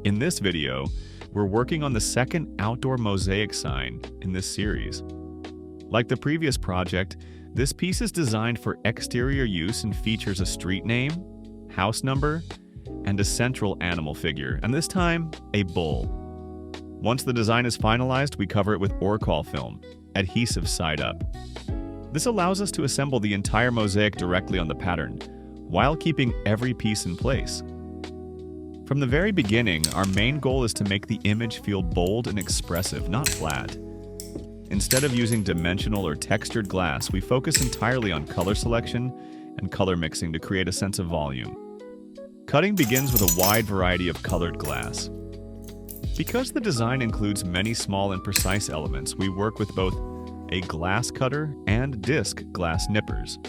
In this video, we're working on the second outdoor mosaic sign in this series. Like the previous project, this piece is designed for exterior use and features a street name, house number, and a central animal figure, and this time, a bull. Once the design is finalized, we cover it with Orcol film, adhesive side up. This allows us to assemble the entire mosaic directly on the pattern, while keeping every piece in place. From the very beginning, our main goal is to make the image feel bold and expressive, not flat. Instead of using dimensional or textured glass, we focus entirely on color selection and color mixing to create a sense of volume. Cutting begins with a wide variety of colored glass. Because the design includes many small and precise elements, we work with both a glass cutter and disc glass nippers.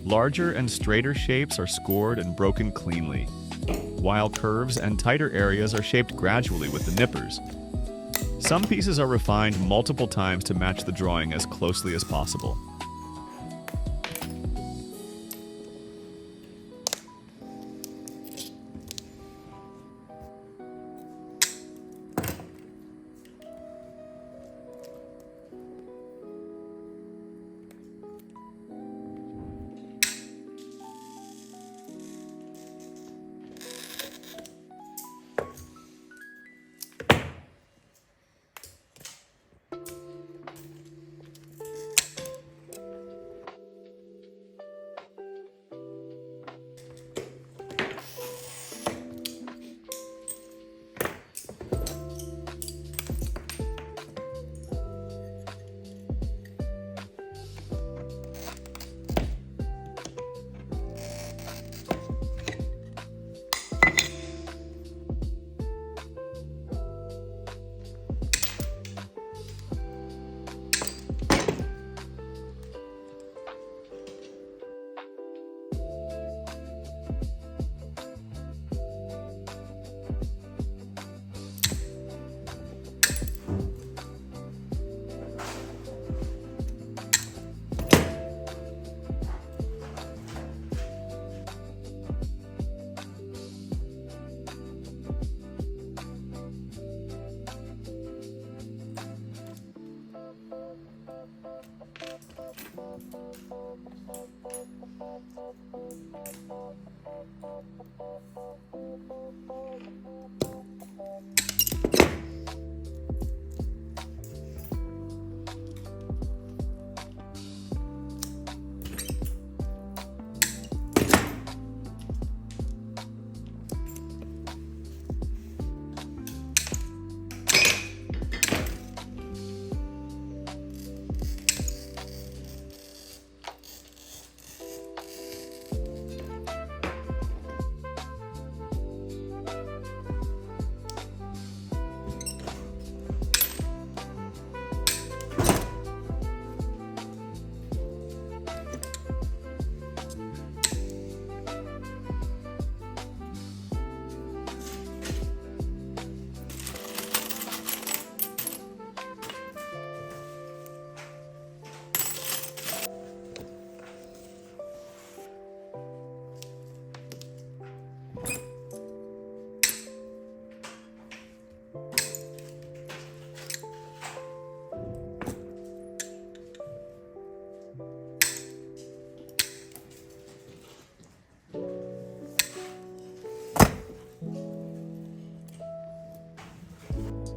Larger and straighter shapes are scored and broken cleanly, while curves and tighter areas are shaped gradually with the nippers. Some pieces are refined multiple times to match the drawing as closely as possible.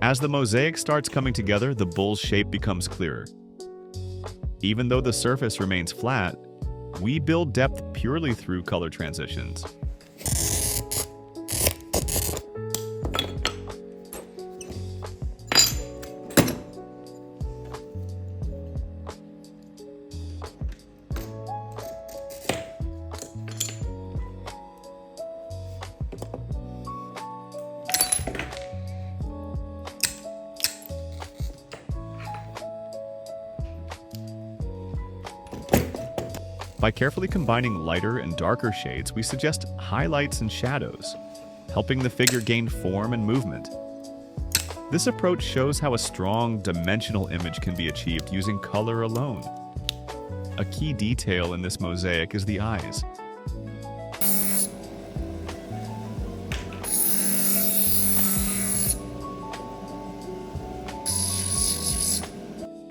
As the mosaic starts coming together, the bull's shape becomes clearer. Even though the surface remains flat, we build depth purely through color transitions. By carefully combining lighter and darker shades, we suggest highlights and shadows, helping the figure gain form and movement. This approach shows how a strong, dimensional image can be achieved using color alone. A key detail in this mosaic is the eyes.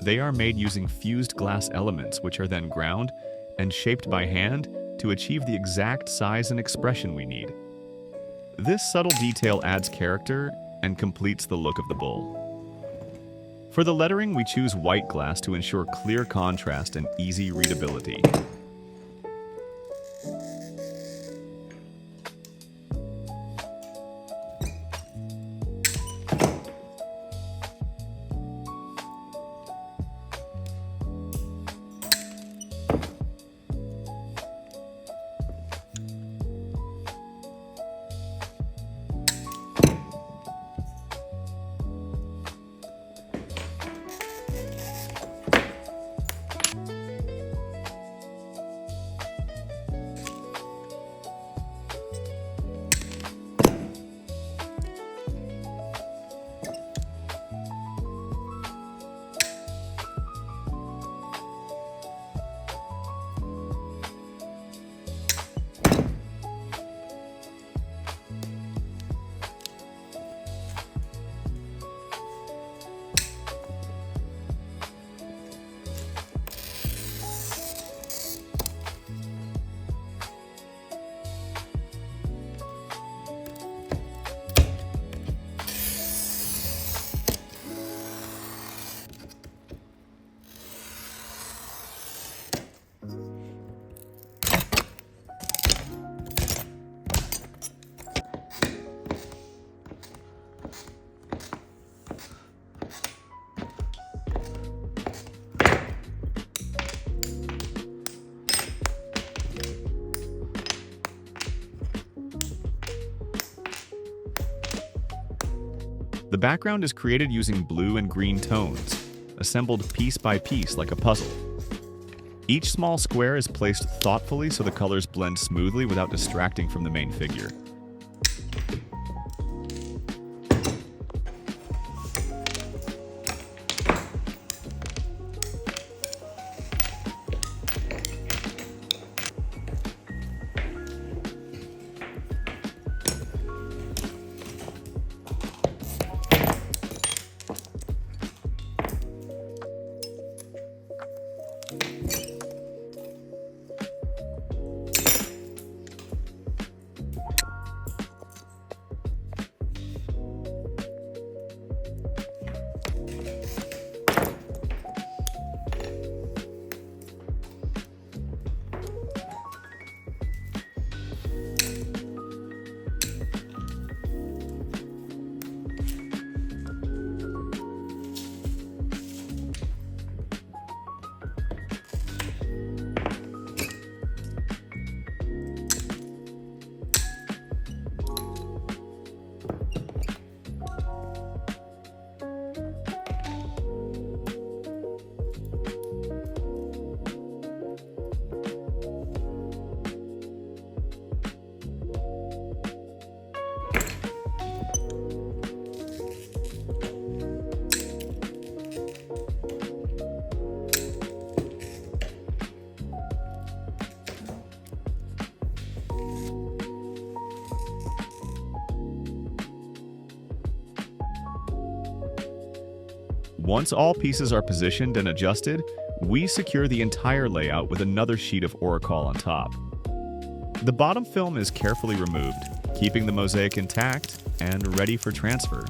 They are made using fused glass elements, which are then ground and shaped by hand to achieve the exact size and expression we need. This subtle detail adds character and completes the look of the bull. For the lettering, we choose white glass to ensure clear contrast and easy readability. The background is created using blue and green tones, assembled piece by piece like a puzzle. Each small square is placed thoughtfully so the colors blend smoothly without distracting from the main figure. Once all pieces are positioned and adjusted, we secure the entire layout with another sheet of Auricol on top. The bottom film is carefully removed, keeping the mosaic intact and ready for transfer.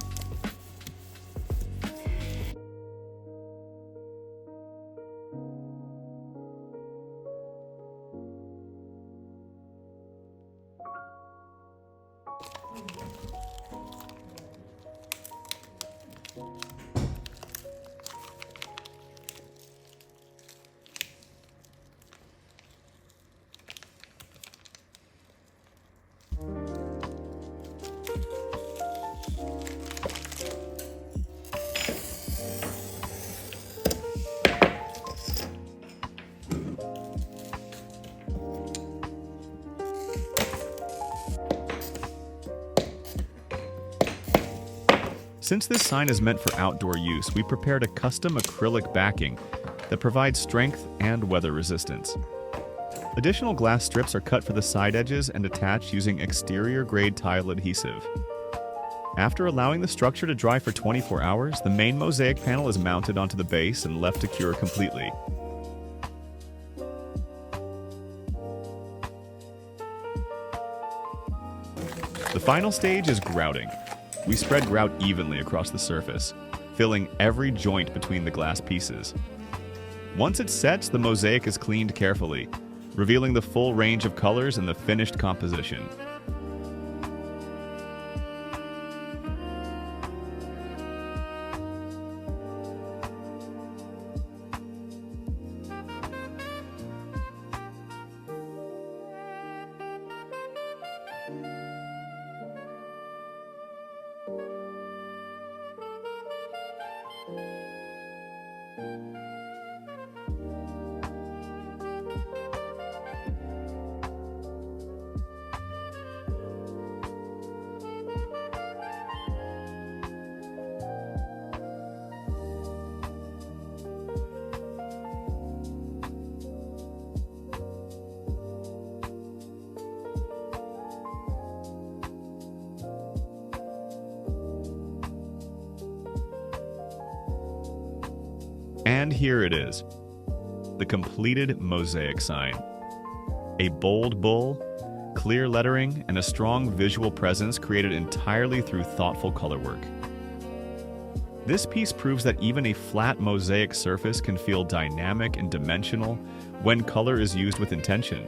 Since this sign is meant for outdoor use, we prepared a custom acrylic backing that provides strength and weather resistance. Additional glass strips are cut for the side edges and attached using exterior-grade tile adhesive. After allowing the structure to dry for 24 hours, the main mosaic panel is mounted onto the base and left to cure completely. The final stage is grouting. We spread grout evenly across the surface, filling every joint between the glass pieces. Once it sets, the mosaic is cleaned carefully, revealing the full range of colors and the finished composition. And here it is, the completed mosaic sign. A bold bull, clear lettering, and a strong visual presence created entirely through thoughtful color work. This piece proves that even a flat mosaic surface can feel dynamic and dimensional when color is used with intention.